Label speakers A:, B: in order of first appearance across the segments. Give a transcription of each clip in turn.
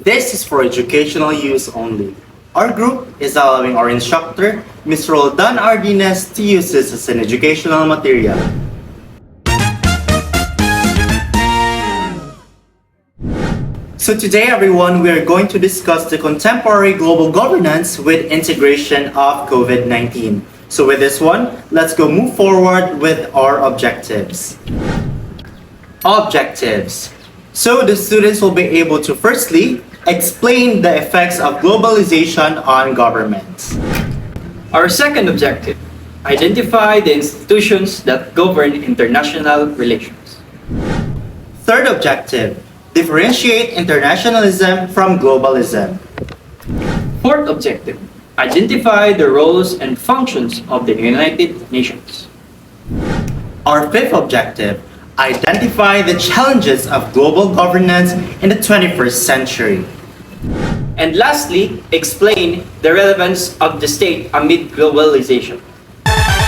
A: This is for educational use only. Our group is allowing our instructor, Ms. Roldan Ardines, to use this as an educational material. So today everyone, we are going to discuss the contemporary global governance with integration of COVID-19. So with this one, let's go move forward with our objectives. Objectives. So the students will be able to firstly explain the effects of globalization on governments.
B: Our second objective, identify the institutions that govern international relations.
A: Third objective, differentiate internationalism from globalism.
B: Fourth objective, identify the roles and functions of the United Nations.
A: Our fifth objective, identify the challenges of global governance in the 21st century.
B: And lastly, explain the relevance of the state amid globalization.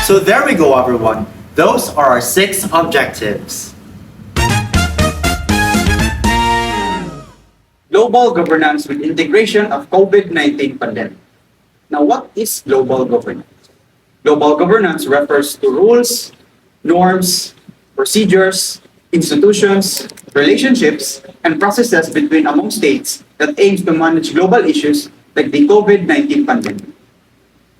A: So there we go everyone. Those are our 6 objectives.
C: Global governance with integration of COVID-19 pandemic. Now, what is global governance? Global governance refers to rules, norms, procedures, institutions, relationships, and processes between among states that aims to manage global issues like the COVID-19 pandemic.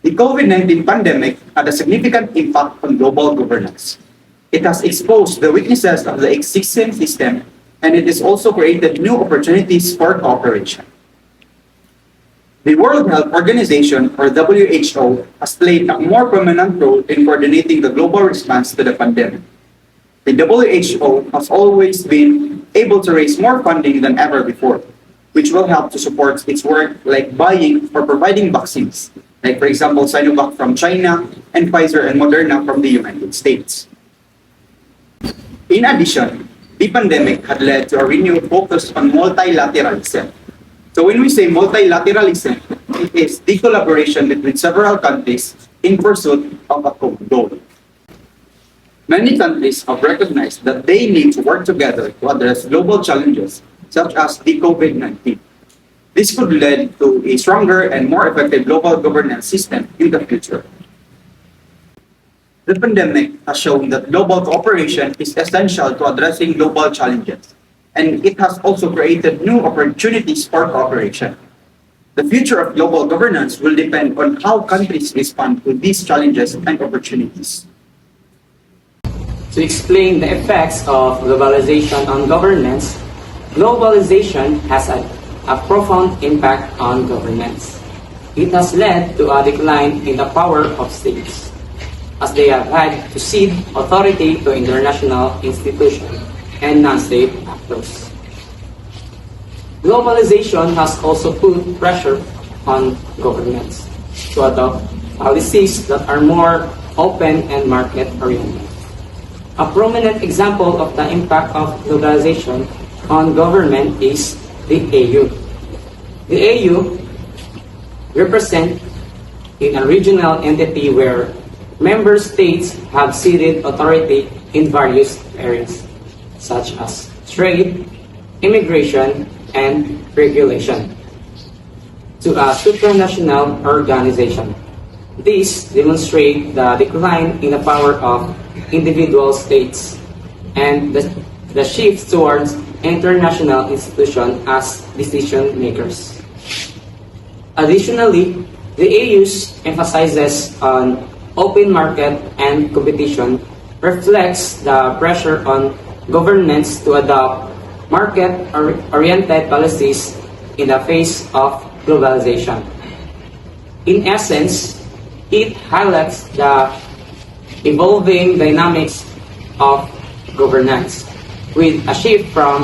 C: The COVID-19 pandemic had a significant impact on global governance. It has exposed the weaknesses of the existing system, and it has also created new opportunities for cooperation. The World Health Organization, or WHO, has played a more prominent role in coordinating the global response to the pandemic. The WHO has always been able to raise more funding than ever before, which will help to support its work like buying or providing vaccines, like for example Sinovac from China and Pfizer and Moderna from the United States. In addition, the pandemic had led to a renewed focus on multilateralism. So when we say multilateralism, it is the collaboration between several countries in pursuit of a common goal. Many countries have recognized that they need to work together to address global challenges such as the COVID-19. This could lead to a stronger and more effective global governance system in the future. The pandemic has shown that global cooperation is essential to addressing global challenges, and it has also created new opportunities for cooperation. The future of global governance will depend on how countries respond to these challenges and opportunities.
D: To explain the effects of globalization on governance, globalization has a profound impact on governance. It has led to a decline in the power of states, as they have had to cede authority to international institutions and non-state actors. Globalization has also put pressure on governments to adopt policies that are more open and market-oriented. A prominent example of the impact of globalization on government is the AU. The AU represents a regional entity where member states have ceded authority in various areas, such as trade, immigration, and regulation, to a supranational organization. This demonstrates the decline in the power of individual states and the shift towards international institutions as decision makers. Additionally, the AU's emphasizes on open market and competition reflects the pressure on governments to adopt market-oriented policies in the face of globalization. In essence, it highlights the evolving dynamics of governance, with a shift from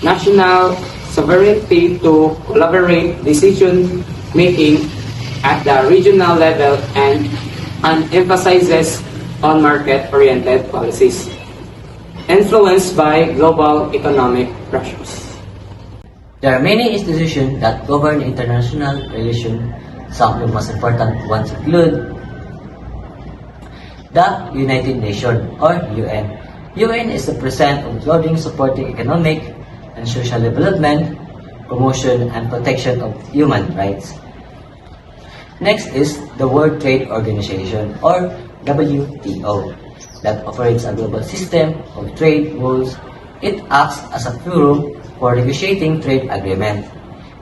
D: national sovereignty to collaborative decision-making at the regional level and emphasizes on market-oriented policies, influenced by global economic pressures.
E: There are many institutions that govern international relations. Some of the most important ones include the United Nations, or UN. UN is the present of supporting economic and social development promotion, and protection of human rights. Next is the World Trade Organization, or WTO, that operates a global system of trade rules. It acts as a forum for negotiating trade agreements.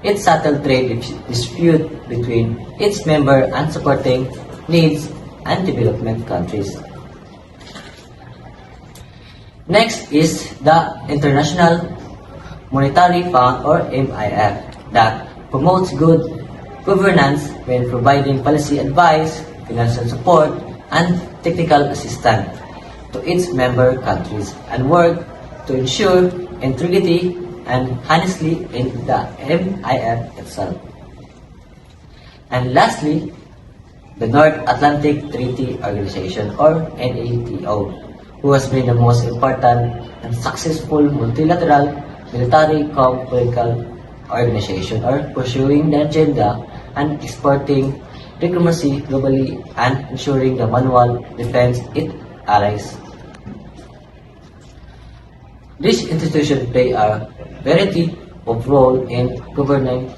E: It settles trade dispute between its member and supporting needs and development countries. Next is the International Monetary Fund, or MIF, that promotes good governance when providing policy advice, financial support, and technical assistance to its member countries, and work to ensure integrity and honesty in the MIF itself. And lastly, the North Atlantic Treaty Organization, or NATO, who has been the most important and successful multilateral military political organization, or pursuing the agenda and exporting diplomacy globally and ensuring the mutual defense it allies. These institutions play a variety of role in governing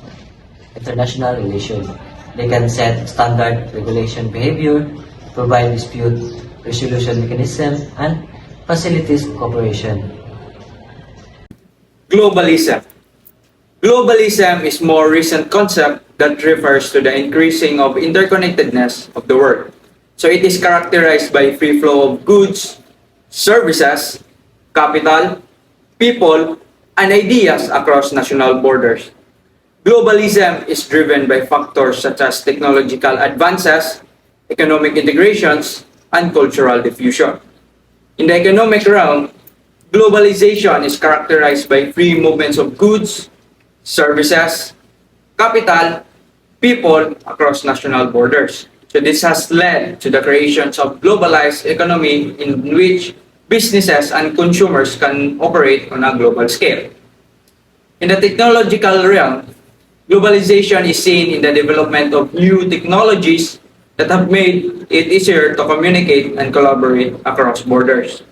E: international relations. They can set standard regulation behavior, provide dispute resolution mechanisms, and facilities cooperation.
B: Globalism. Globalism is more recent concept that refers to the increasing of interconnectedness of the world. So it is characterized by free flow of goods, services, capital, people, and ideas across national borders. Globalism is driven by factors such as technological advances, economic integrations, and cultural diffusion. In the economic realm, globalization is characterized by free movements of goods, services, capital, people across national borders. So this has led to the creation of globalized economy in which businesses and consumers can operate on a global scale. In the technological realm, globalization is seen in the development of new technologies that have made it easier to communicate and collaborate across borders.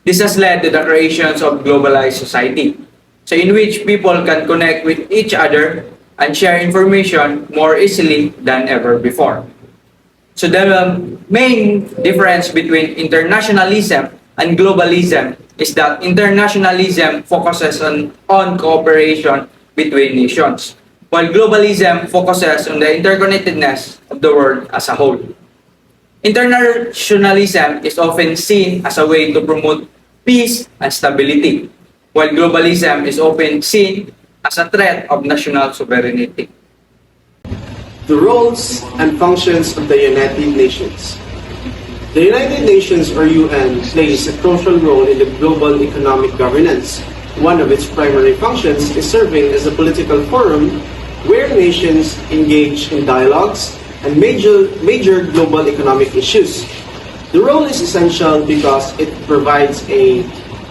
B: This has led to the creation of globalized society, so in which people can connect with each other and share information more easily than ever before. So the main difference between internationalism and globalism is that internationalism focuses on cooperation between nations, while globalism focuses on the interconnectedness of the world as a whole. Internationalism is often seen as a way to promote peace and stability, while globalism is often seen as a threat of national sovereignty.
F: The roles and functions of the United Nations. The United Nations, or UN, plays a crucial role in the global economic governance. One of its primary functions is serving as a political forum where nations engage in dialogues and major global economic issues. The role is essential because it provides a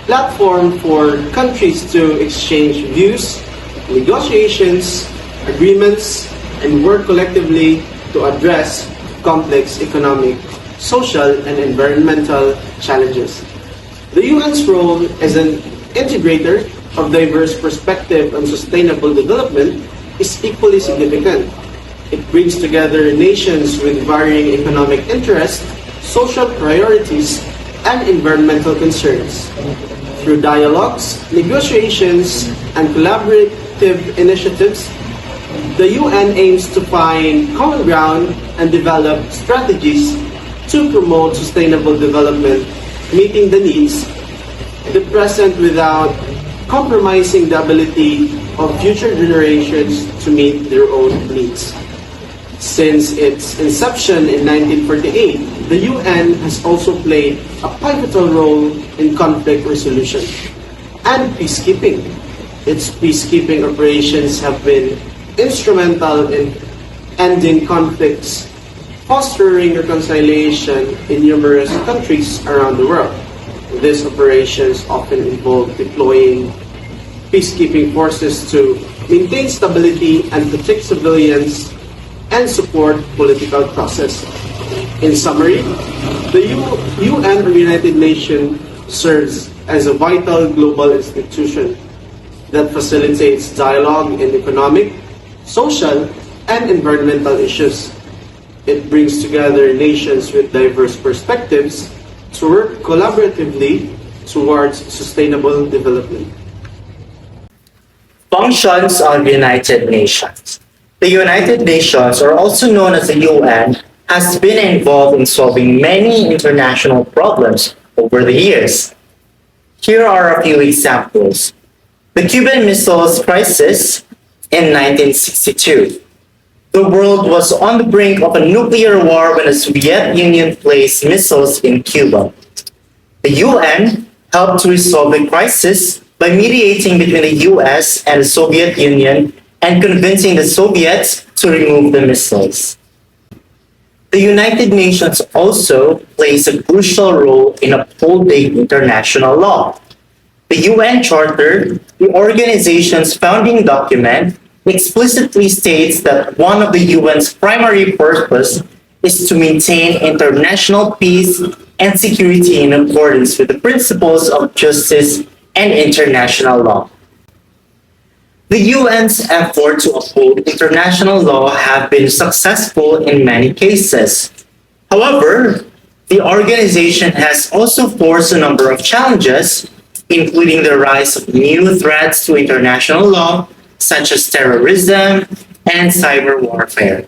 F: platform for countries to exchange views, negotiations, agreements, and work collectively to address complex economic, social, and environmental challenges. The UN's role as an integrator of diverse perspective on sustainable development is equally significant. It brings together nations with varying economic interests, social priorities, and environmental concerns. Through dialogues, negotiations, and collaborative initiatives, the UN aims to find common ground and develop strategies to promote sustainable development, meeting the needs of the present without compromising the ability of future generations to meet their own needs. Since its inception in 1948, the UN has also played a pivotal role in conflict resolution and peacekeeping. Its peacekeeping operations have been instrumental in ending conflicts, fostering reconciliation in numerous countries around the world. These operations often involve deploying peacekeeping forces to maintain stability and protect civilians and support political process. In summary, the UN, or United Nations, serves as a vital global institution that facilitates dialogue in economic, social, and environmental issues. It brings together nations with diverse perspectives to work collaboratively towards sustainable development.
A: Functions of United Nations. The United Nations, or also known as the UN, has been involved in solving many international problems over the years. Here are a few examples. The Cuban Missiles Crisis in 1962. The world was on the brink of a nuclear war when the Soviet Union placed missiles in Cuba. The UN helped to resolve the crisis by mediating between the US and the Soviet Union and convincing the Soviets to remove the missiles. The United Nations also plays a crucial role in upholding international law. The UN Charter, the organization's founding document, explicitly states that one of the UN's primary purpose is to maintain international peace and security in accordance with the principles of justice and international law. The UN's effort to uphold international law have been successful in many cases. However, the organization has also faced a number of challenges, including the rise of new threats to international law, such as terrorism and cyber warfare.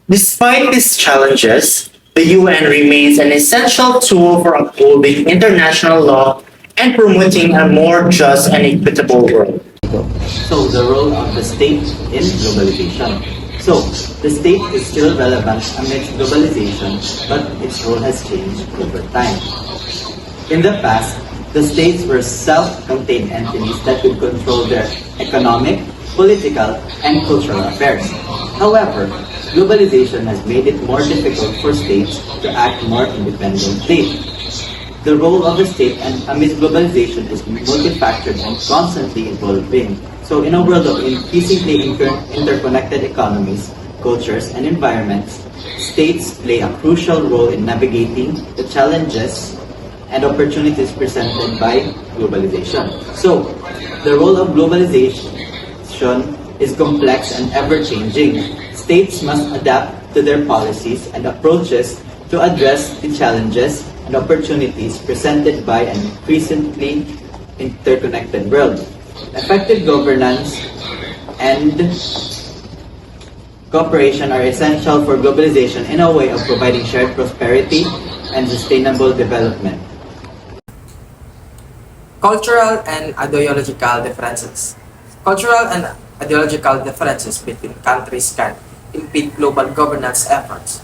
A: Despite these challenges, the UN remains an essential tool for upholding international law and promoting a more just and equitable world.
E: So the role of the state in globalization. So the state is still relevant amidst globalization, but its role has changed over time. In the past, the states were self-contained entities that could control their economic, political, and cultural affairs. However, globalization has made it more difficult for states to act more independently. The role of the state amidst globalization is multifactored and constantly evolving. So in a world of increasingly interconnected economies, cultures, and environments, states play a crucial role in navigating the challenges and opportunities presented by globalization. So, the role of globalization is complex and ever-changing. States must adapt to their policies and approaches to address the challenges and opportunities presented by an increasingly interconnected world. Effective governance and cooperation are essential for globalization in a way of providing shared prosperity and sustainable development.
G: Cultural and ideological differences. Cultural and ideological differences between countries can impede global governance efforts.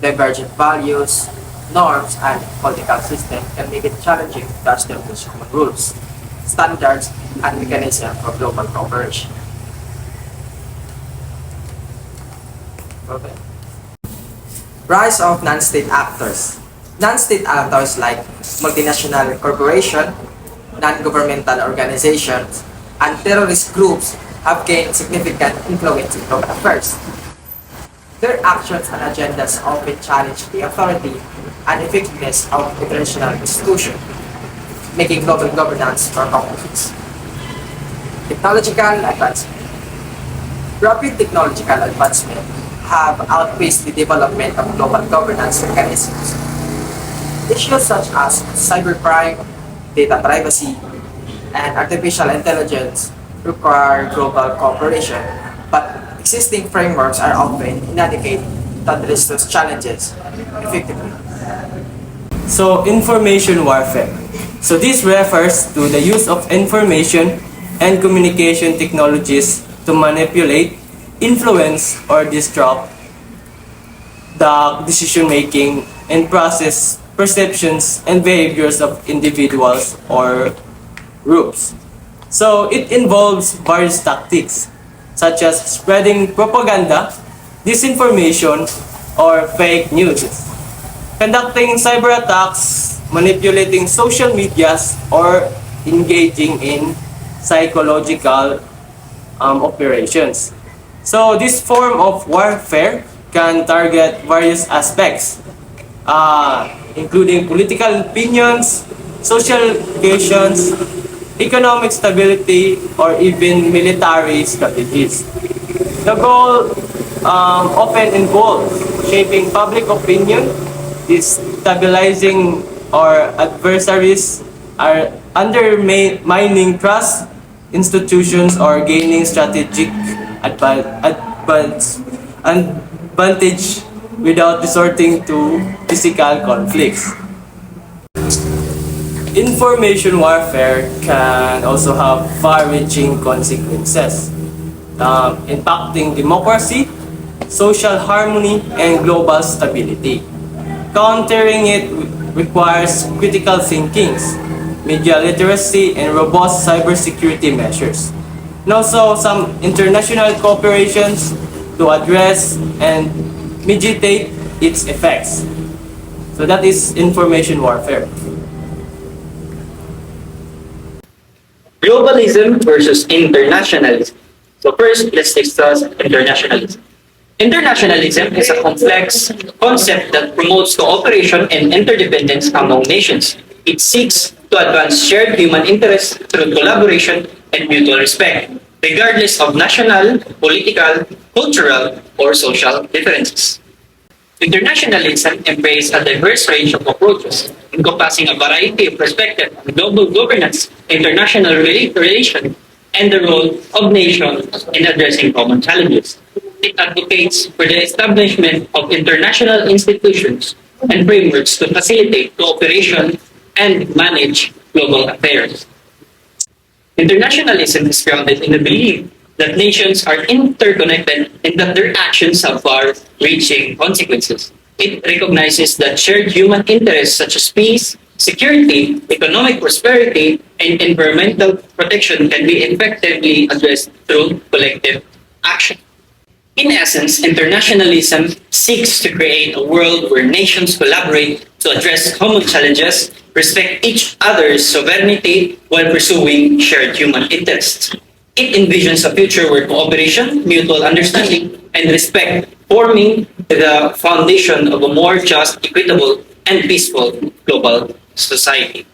G: Divergent values, norms, and political systems can make it challenging to establish common rules, standards, and mechanisms for global cooperation. Okay. Rise of non-state actors. Non-state actors like multinational corporations, non-governmental organizations, and terrorist groups have gained significant influence in global affairs. Their actions and agendas often challenge the authority and effectiveness of international institutions, making global governance more complex. Technological advancement. Rapid technological advancement have outpaced the development of global governance mechanisms. Issues such as cybercrime, data privacy, and artificial intelligence require global cooperation, but existing frameworks are often inadequate to address those challenges effectively.
H: So, information warfare. So, this refers to the use of information and communication technologies to manipulate, influence, or disrupt the decision-making and process perceptions and behaviors of individuals or groups. So, it involves various tactics, such as spreading propaganda, disinformation, or fake news, conducting cyber attacks, manipulating social medias, or engaging in psychological operations. So this form of warfare can target various aspects, including political opinions, social questions, economic stability, or even military strategies. The goal often involves shaping public opinion, stabilizing our adversaries, are undermining trust institutions, or gaining strategic advantage without resorting to physical conflicts. Information warfare can also have far-reaching consequences, impacting democracy, social harmony, and global stability. Countering it requires critical thinking, media literacy, and robust cybersecurity measures. And also some international cooperations to address and mitigate its effects. So that is information warfare.
B: Globalism versus internationalism. So first, let's discuss internationalism. Internationalism is a complex concept that promotes cooperation and interdependence among nations. It seeks to advance shared human interests through collaboration and mutual respect, regardless of national, political, cultural, or social differences. Internationalism embraces a diverse range of approaches, encompassing a variety of perspectives on global governance, international relations, and the role of nations in addressing common challenges. It advocates for the establishment of international institutions and frameworks to facilitate cooperation and manage global affairs. Internationalism is grounded in the belief that nations are interconnected and that their actions have far-reaching consequences. It recognizes that shared human interests such as peace, security, economic prosperity, and environmental protection can be effectively addressed through collective action. In essence, internationalism seeks to create a world where nations collaborate to address common challenges, respect each other's sovereignty while pursuing shared human interests. It envisions a future where cooperation, mutual understanding, and respect forming the foundation of a more just, equitable, and peaceful global society.